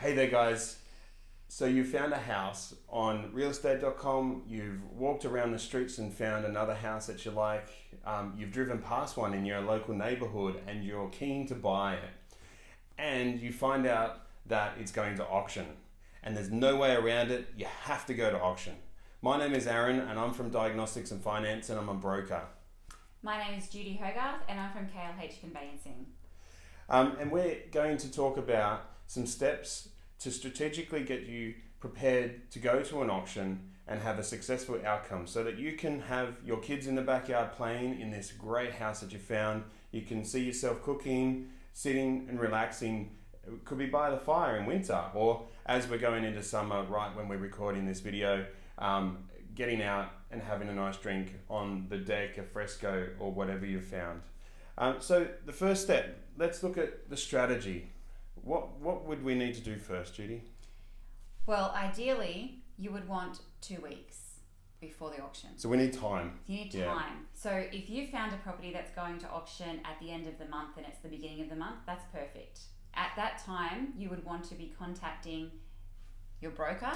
Hey there guys, so you found a house on realestate.com, you've walked around the streets and found another house that you like, you've driven past one in your local neighborhood and you're keen to buy it, and you find out that it's going to auction and there's no way around it, you have to go to auction. My name is Aaron and I'm from Diagnostics and Finance and I'm a broker. My name is Judy Hogarth and I'm from KLH Conveyancing. And we're going to talk about some steps to strategically get you prepared to go to an auction and have a successful outcome so that you can have your kids in the backyard playing in this great house that you found. You can see yourself cooking, sitting and relaxing. It could be by the fire in winter, or as we're going into summer, right when we're recording this video, getting out and having a nice drink on the deck, a fresco, or whatever you've found. So the first step, let's look at the strategy. What would we need to do first, Judy? Well, ideally, you would want 2 weeks before the auction. So we need time. You need time. So if you found a property that's going to auction at the end of the month and it's the beginning of the month, that's perfect. At that time, you would want to be contacting your broker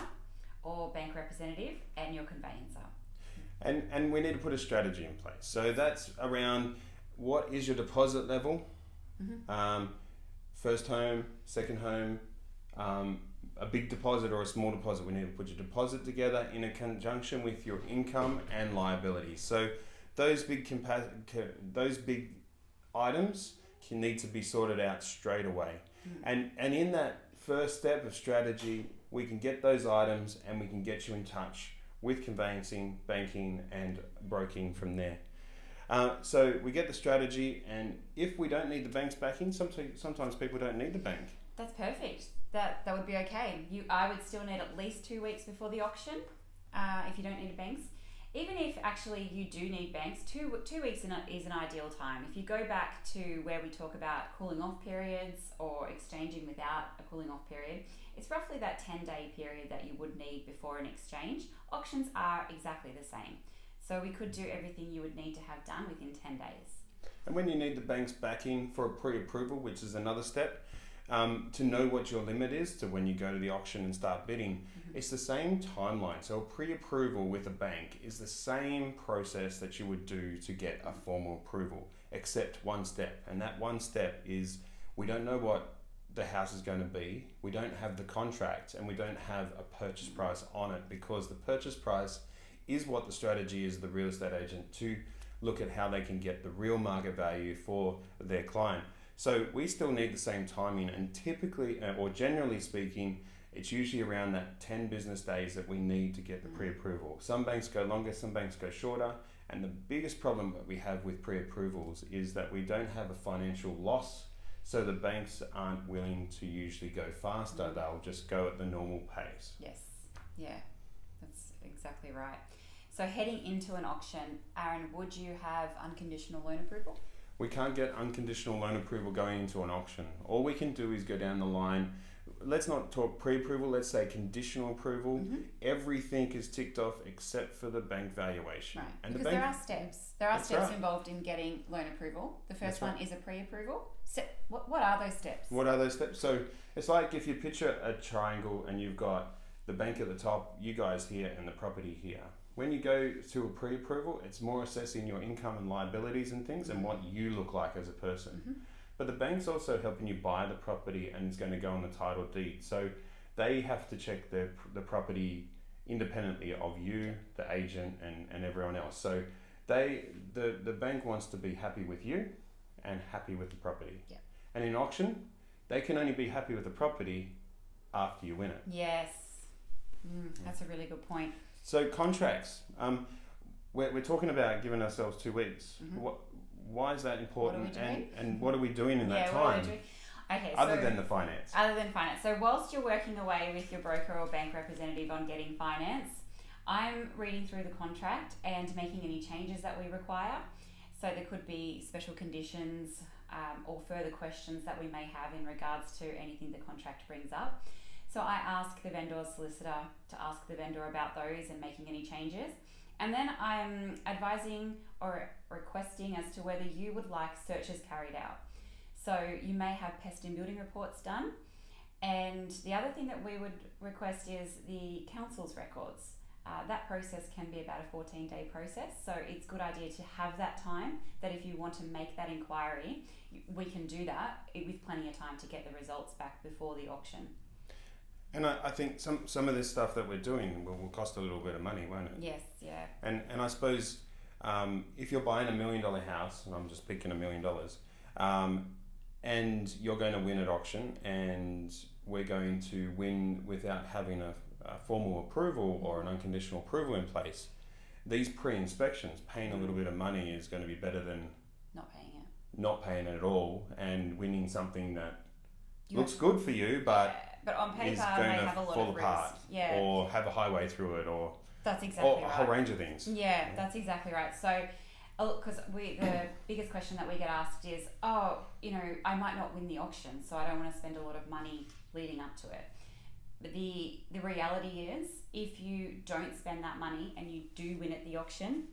or bank representative and your conveyancer. And we need to put a strategy in place. So that's around what is your deposit level, first home, second home, a big deposit or a small deposit. We need to put your deposit together in a conjunction with your income and liabilities. So those big items can need to be sorted out straight away. And in that first step of strategy, we can get those items and we can get you in touch with conveyancing, banking and broking from there. So we get the strategy, and if we don't need the bank's backing, sometimes people don't need the bank. That's perfect. That would be okay. I would still need at least 2 weeks before the auction if you don't need banks. Even if actually you do need banks, two weeks is an ideal time. If you go back to where we talk about cooling off periods or exchanging without a cooling off period, it's roughly that 10-day period that you would need before an exchange. Auctions are exactly the same. So we could do everything you would need to have done within 10 days. And when you need the bank's backing for a pre-approval, which is another step, to know what your limit is to when you go to the auction and start bidding, it's the same timeline. So a pre-approval with a bank is the same process that you would do to get a formal approval, except one step. And that one step is we don't know what the house is going to be. We don't have the contract and we don't have a purchase price on it, because the purchase price is what the strategy is of the real estate agent to look at how they can get the real market value for their client. So we still need the same timing, and typically, or generally speaking, it's usually around that 10 business days that we need to get the pre-approval. Some banks go longer, some banks go shorter, and the biggest problem that we have with pre-approvals is that we don't have a financial loss, so the banks aren't willing to usually go faster. They'll just go at the normal pace. Yes, yeah, that's exactly right. So heading into an auction, Aaron, would you have unconditional loan approval? We can't get unconditional loan approval going into an auction. All we can do is go down the line. Let's not talk pre-approval, let's say conditional approval. Everything is ticked off except for the bank valuation. Right, and because there are steps. There are steps involved in getting loan approval. The first one is a pre-approval. What are those steps? What are those steps? So it's like if you picture a triangle and you've got the bank at the top, you guys here, and the property here. When you go to a pre-approval, it's more assessing your income and liabilities and things and what you look like as a person. But the bank's also helping you buy the property and it's going to go on the title deed. So they have to check the property independently of you, the agent, and everyone else. So the bank wants to be happy with you and happy with the property. Yeah. And in auction, they can only be happy with the property after you win it. Yes. That's a really good point. So contracts, we're talking about giving ourselves 2 weeks. Why is that important? And what are we doing in that time? What are we doing? Okay, other than the finance. Other than finance. So whilst you're working away with your broker or bank representative on getting finance, I'm reading through the contract and making any changes that we require. So there could be special conditions or further questions that we may have in regards to anything the contract brings up. So I ask the vendor's solicitor to ask the vendor about those and making any changes. And then I'm advising or requesting as to whether you would like searches carried out. So you may have pest and building reports done, And the other thing that we would request is the council's records. That process can be about a 14-day process, so it's a good idea to have that time, that if you want to make that inquiry, we can do that with plenty of time to get the results back before the auction. And I think some of this stuff that we're doing will cost a little bit of money, won't it? Yes, yeah. And I suppose if you're buying $1 million house, and I'm just picking $1 million, and you're going to win at auction, and we're going to win without having a formal approval or an unconditional approval in place, these pre-inspections, paying a little bit of money is going to be better than not paying it at all and winning something that looks good for you, but on paper is going may to have a lot fall of apart, risk. or have a highway through it, or that's exactly a whole range of things. Yeah, that's exactly right. So, because the biggest question that we get asked is, I might not win the auction, so I don't want to spend a lot of money leading up to it. But the reality is, if you don't spend that money and you do win at the auction,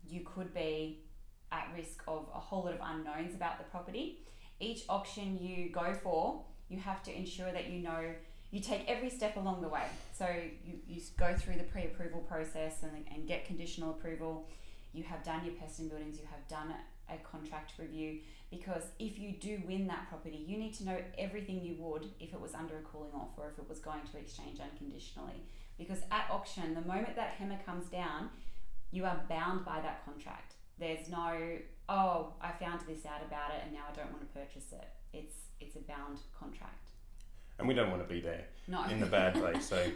you could be at risk of a whole lot of unknowns about the property. Each auction you go for, you have to ensure that you take every step along the way. So you go through the pre-approval process and get conditional approval. You have done your pest and buildings, you have done a contract review, because if you do win that property, you need to know everything you would if it was under a cooling off or if it was going to exchange unconditionally. Because at auction, the moment that hammer comes down, you are bound by that contract. There's no, I found this out about it and now I don't want to purchase it. It's a bound contract. And we don't want to be there in the bad place. So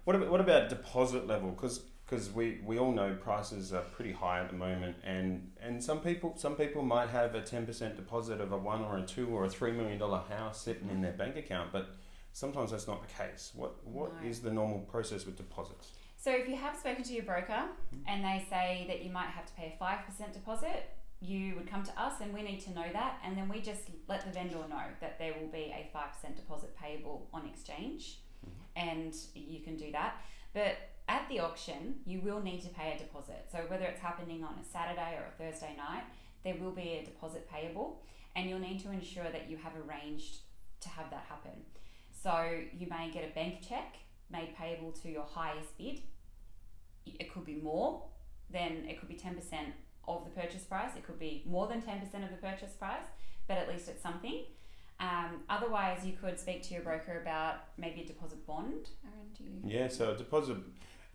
what about deposit level? Because we all know prices are pretty high at the moment, and some people might have a 10% deposit of a $1 or a $2 or a $3 million house sitting in their bank account, but sometimes that's not the case. What is the normal process with deposits? So if you have spoken to your broker and they say that you might have to pay a 5% deposit, you would come to us and we need to know that, and then we just let the vendor know that there will be a 5% deposit payable on exchange, and you can do that. But at the auction, you will need to pay a deposit. So whether it's happening on a Saturday or a Thursday night, there will be a deposit payable, and you'll need to ensure that you have arranged to have that happen. So you may get a bank check made payable to your highest bid. It could be more than, it could be 10% of the purchase price. It could be more than 10% of the purchase price, but at least it's something. Otherwise, you could speak to your broker about maybe a deposit bond. Aaron, do you? Yeah, so a deposit,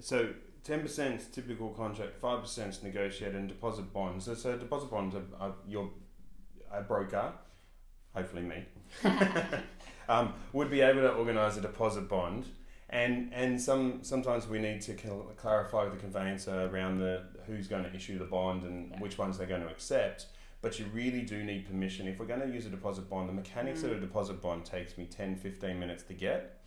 so 10% is typical contract, 5% is negotiated, and deposit bonds. So deposit bonds are a broker, hopefully me, would be able to organise a deposit bond. And sometimes we need to clarify with the conveyancer around who's going to issue the bond and which ones they're going to accept. But you really do need permission. If we're going to use a deposit bond, the mechanics of a deposit bond takes me 10-15 minutes to get,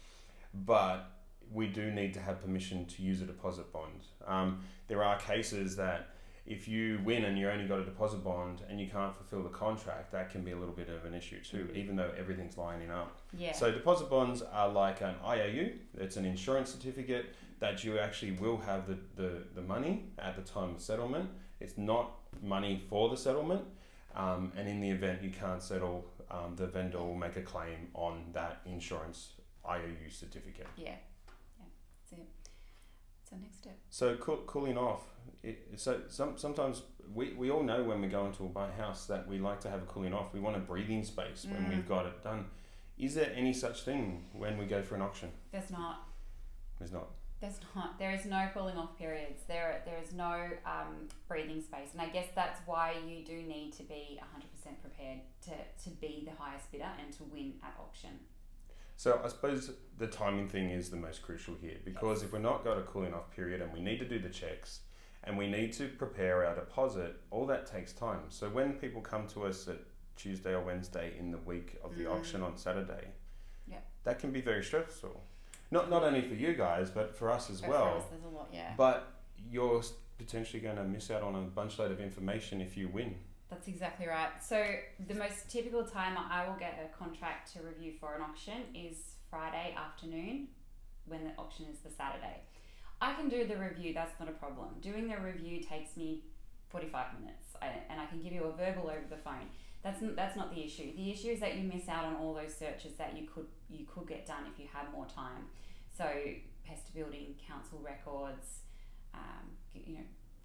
but we do need to have permission to use a deposit bond. There are cases that if you win and you only got a deposit bond and you can't fulfill the contract, that can be a little bit of an issue too, even though everything's lining up. Yeah. So deposit bonds are like an IOU. It's an insurance certificate that you actually will have the money at the time of settlement. It's not money for the settlement. And in the event you can't settle, the vendor will make a claim on that insurance IOU certificate. Yeah, that's it. So next step. So cooling off. Sometimes we all know when we go into a house that we like to have a cooling off. We want a breathing space when we've got it done. Is there any such thing when we go for an auction? There's not. There's not. There's not. There is no cooling off periods. There is no breathing space, and I guess that's why you do need to be 100% prepared to be the highest bidder and to win at auction. So I suppose the timing thing is the most crucial here, because if we're not got a cooling off period and we need to do the checks and we need to prepare our deposit, all that takes time. So when people come to us at Tuesday or Wednesday in the week of the auction on Saturday, that can be very stressful. Not only for you guys, but for us as well. For us, there's a lot, But you're potentially going to miss out on a bunch load of information if you win. That's exactly right. So the most typical time I will get a contract to review for an auction is Friday afternoon, when the auction is the Saturday. I can do the review, that's not a problem. Doing the review takes me 45 minutes and I can give you a verbal over the phone. That's not the issue. The issue is that you miss out on all those searches that you could get done if you had more time. So pest building, council records,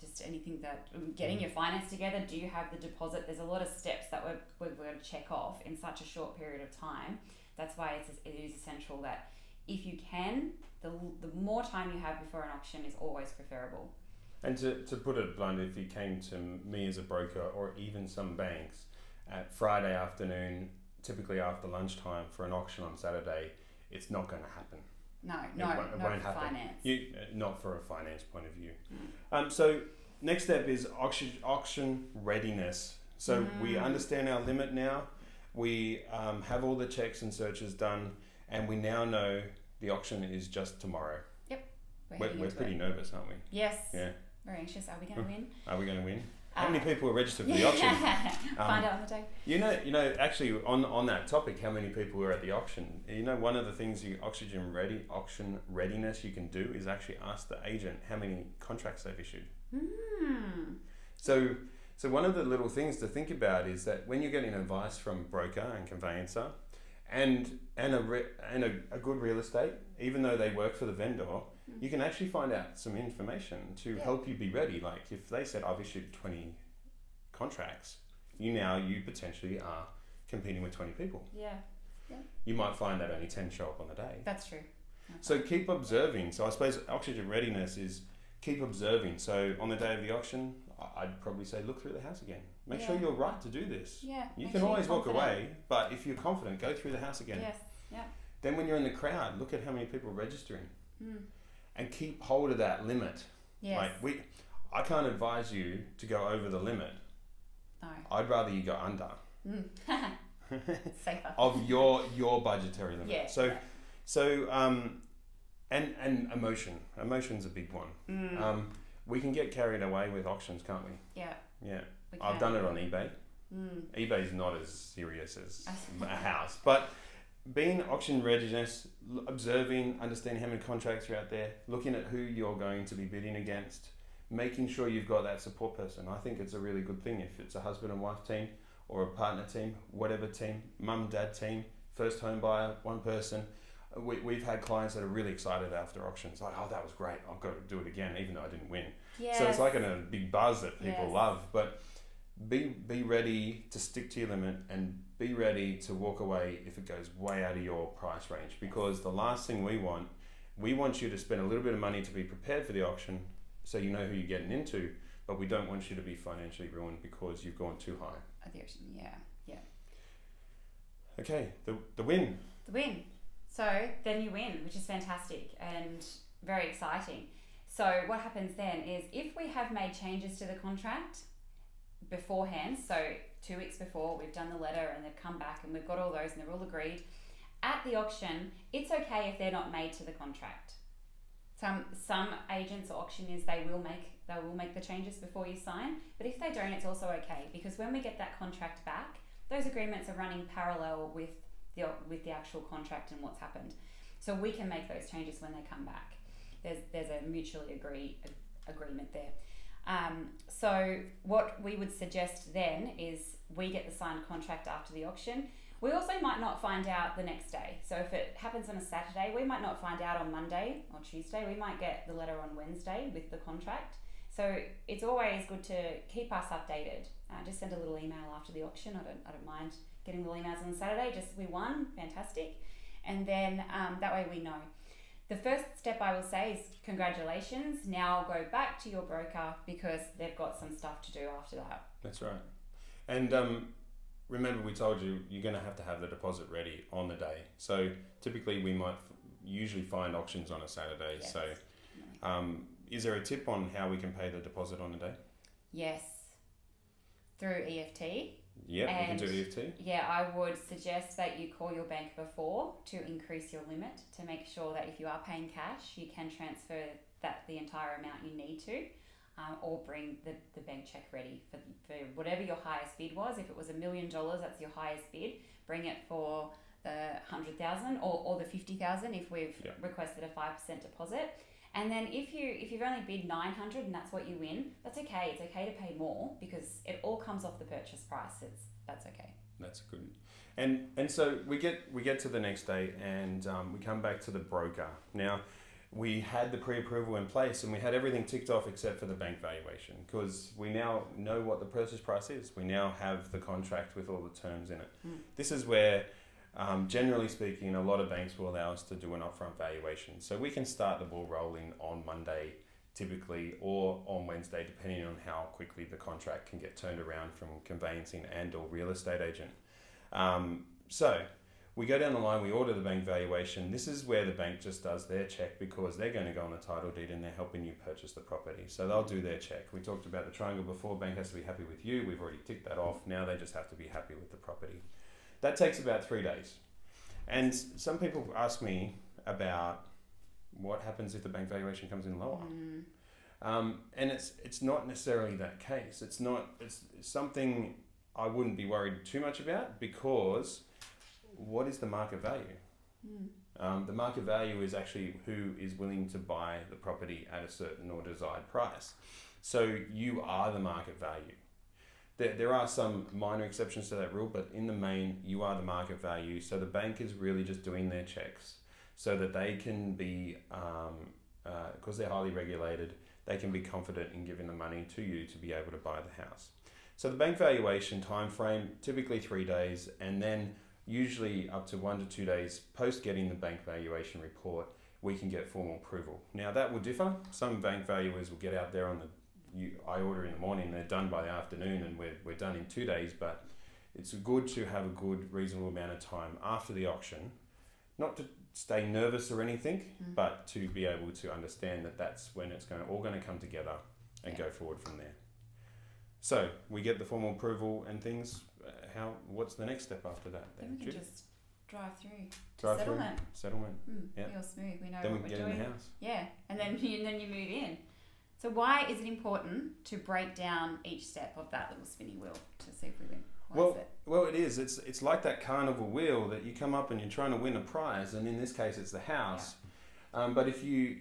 just anything that getting your finance together. Do you have the deposit? There's a lot of steps that we've got to check off in such a short period of time. That's why it is essential that if you can, the more time you have before an auction is always preferable. And to put it bluntly, if you came to me as a broker or even some banks at Friday afternoon, typically after lunchtime for an auction on Saturday, it's not going to happen. It won't happen. Finance. Not for a finance point of view. So next step is auction readiness. So we understand our limit now. We have all the checks and searches done, and we now know the auction is just tomorrow. Yep. We're pretty nervous, aren't we? Yes. Yeah. Very anxious. Are we going to win? Are we going to win? How many people are registered for the auction? Find out on the day. You know, actually on that topic, how many people were at the auction? You know, one of the things auction readiness you can do is actually ask the agent how many contracts they've issued. So one of the little things to think about is that when you're getting advice from broker and conveyancer, and a good real estate, even though they work for the vendor, you can actually find out some information to help you be ready. Like if they said, I've issued 20 contracts, you potentially are competing with 20 people. Yeah. You might find that only 10 show up on the day. That's true. So keep observing. So I suppose auction readiness is keep observing. So on the day of the auction, I'd probably say look through the house again. Make sure you're right to do this. Yeah. You can always walk away, but if you're confident, go through the house again. Yes. Yeah. Then when you're in the crowd, look at how many people are registering. And keep hold of that limit. Yes. Like I can't advise you to go over the limit. No. I'd rather you go under. Safer. Of your budgetary limit. Yeah. So and emotion. Emotion's a big one. We can get carried away with auctions, can't we? Yeah. Yeah. I've done it on eBay. eBay's not as serious as a house, but being auction readiness, observing, understanding how many contracts are out there, looking at who you're going to be bidding against, making sure you've got that support person. I think it's a really good thing if it's a husband and wife team or a partner team, whatever team, mum, dad team, first home buyer, one person. We've had clients that are really excited after auctions, like, oh, that was great, I've got to do it again, even though I didn't win. Yes. So it's like a big buzz that people love, but be ready to stick to your limit and be ready to walk away if it goes way out of your price range, because the last thing we want you to spend a little bit of money to be prepared for the auction so you know who you're getting into, but we don't want you to be financially ruined because you've gone too high. At the auction, yeah. Okay, the win. The win. So then you win, which is fantastic and very exciting. So what happens then is if we have made changes to the contract beforehand, so 2 weeks before we've done the letter and they've come back and we've got all those and they're all agreed, at the auction, it's okay if they're not made to the contract. Some agents or auctioneers, they will make the changes before you sign, but if they don't, it's also okay, because when we get that contract back, those agreements are running parallel with the actual contract and what's happened. So we can make those changes when they come back. There's a mutually agreement there. So what we would suggest then is we get the signed contract after the auction. We also might not find out the next day. So if it happens on a Saturday, we might not find out on Monday or Tuesday. We might get the letter on Wednesday with the contract. So it's always good to keep us updated. Just send a little email after the auction. I don't mind getting little emails on Saturday. Just we won, fantastic. And then that way we know. The first step I will say is congratulations. Now go back to your broker because they've got some stuff to do after that. That's right. And remember we told you you're going to have the deposit ready on the day. So typically we might usually find auctions on a Saturday. Yes. So is there a tip on how we can pay the deposit on the day? Yes. Through EFT. Yeah, we can do EFT. Yeah, I would suggest that you call your bank before to increase your limit to make sure that if you are paying cash, you can transfer the entire amount you need to, or bring the bank check ready for whatever your highest bid was. If it was $1 million, that's your highest bid. Bring it for the 100,000 or the 50,000 if we've requested a 5% deposit. And then if you've only bid 900 and that's what you win, that's okay. It's okay to pay more because it all comes off the purchase price. that's okay. That's good. And so we get to the next day, and we come back to the broker. Now, we had the pre-approval in place, and we had everything ticked off except for the bank valuation, because we now know what the purchase price is. We now have the contract with all the terms in it. This is where, generally speaking, a lot of banks will allow us to do an upfront valuation. So we can start the ball rolling on Monday, typically, or on Wednesday, depending on how quickly the contract can get turned around from conveyancing and or real estate agent. So we go down the line, we order the bank valuation. This is where the bank just does their check, because they're going to go on the title deed and they're helping you purchase the property. So they'll do their check. We talked about the triangle before. Bank has to be happy with you. We've already ticked that off. Now they just have to be happy with the property. That takes about 3 days. And some people ask me about what happens if the bank valuation comes in lower. And it's not necessarily that case. It's something I wouldn't be worried too much about, because what is the market value? The market value is actually who is willing to buy the property at a certain or desired price. So you are the market value. There are some minor exceptions to that rule, but in the main, you are the market value. So the bank is really just doing their checks so that they can be, because they're highly regulated, they can be confident in giving the money to you to be able to buy the house. So the bank valuation time frame, typically 3 days, and then usually up to 1 to 2 days post getting the bank valuation report, we can get formal approval. Now that will differ. Some bank valuers will get out there on I order in the morning, they're done by the afternoon, and we're done in 2 days, but it's good to have a good reasonable amount of time after the auction, not to stay nervous or anything, but to be able to understand that that's when it's all going to come together and go forward from there. So we get the formal approval and things. What's the next step after that? Then we can just drive through. Settlement. Yeah. Real smooth. We know then what we we're get doing. In the house. Yeah, and then you move in. So why is it important to break down each step of that little spinning wheel to see if we win? Well, it is. It's like that carnival wheel that you come up and you're trying to win a prize, and in this case, it's the house. Yeah. But if you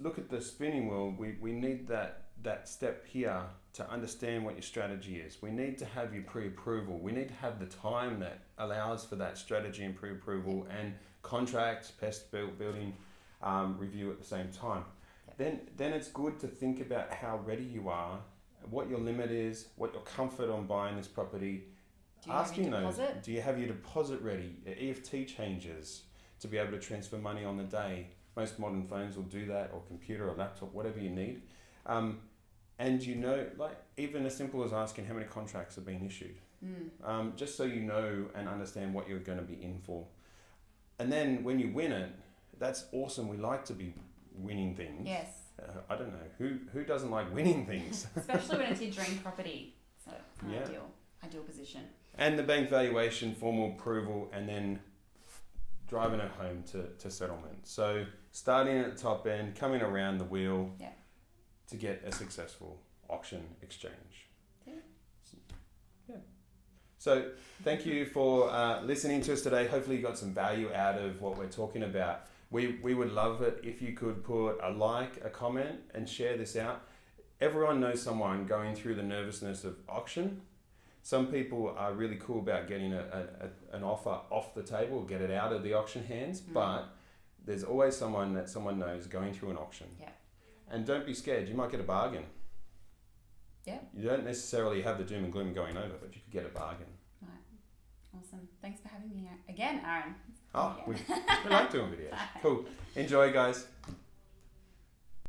look at the spinning wheel, we need that step here to understand what your strategy is. We need to have your pre-approval. We need to have the time that allows for that strategy and pre-approval and contract, pest building review at the same time. Then it's good to think about how ready you are, what your limit is, what your comfort on buying this property. Asking those, do you have your deposit ready? EFT changes to be able to transfer money on the day. Most modern phones will do that, or computer or laptop, whatever you need. And like even as simple as asking how many contracts are being issued. Just so you know and understand what you're going to be in for. And then when you win it, that's awesome. We like to be winning things. Yes. I don't know who doesn't like winning things, especially when it's your dream property. So it's an ideal position. And the bank valuation, formal approval, and then driving it home to settlement. So starting at the top end, coming around the wheel to get a successful auction exchange. Yeah. So thank you for listening to us today. Hopefully you got some value out of what we're talking about. We would love it if you could put a like, a comment, and share this out. Everyone knows someone going through the nervousness of auction. Some people are really cool about getting an offer off the table, get it out of the auction hands, but there's always someone that someone knows going through an auction. Yeah. And don't be scared, you might get a bargain. Yeah. You don't necessarily have the doom and gloom going over, but you could get a bargain. Right. Awesome. Thanks for having me again, Aaron. We like doing videos. Cool. Enjoy, guys.